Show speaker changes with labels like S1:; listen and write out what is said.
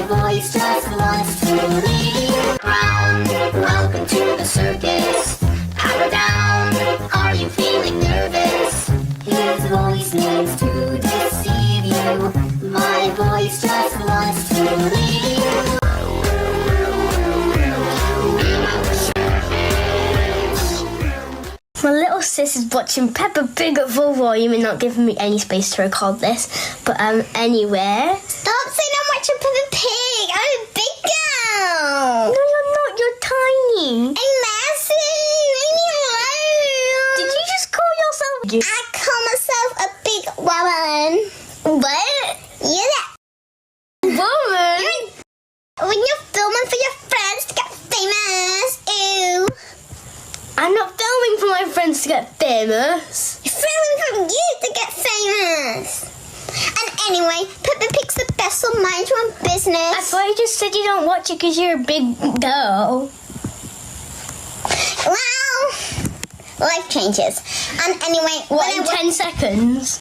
S1: My voice just wants to lead you around. Welcome to the circus. Power down. Are you feeling nervous? His voice needs to deceive you. My voice just wants to lead you.
S2: My little sis is watching Peppa Pig at full volume and not giving me any space to record this. But anyway.
S3: Stop saying I'm watching Peppa Pig. I'm a big girl.
S2: No, you're not. You're tiny.
S3: I'm massive. Leave me alone.
S2: Did you just call yourself?
S3: I call myself a big woman.
S2: What?
S3: Yeah.
S2: Woman?
S3: When you're filming for your friends to get famous. Ew.
S2: I'm not filming for my friends to get famous.
S3: You're filming for you to get famous. And anyway, Peppa Pig's the best, so mind your own business.
S2: I thought you just said you don't watch it because you're a big girl.
S3: Well, life changes. And anyway,
S2: What, in 10 seconds?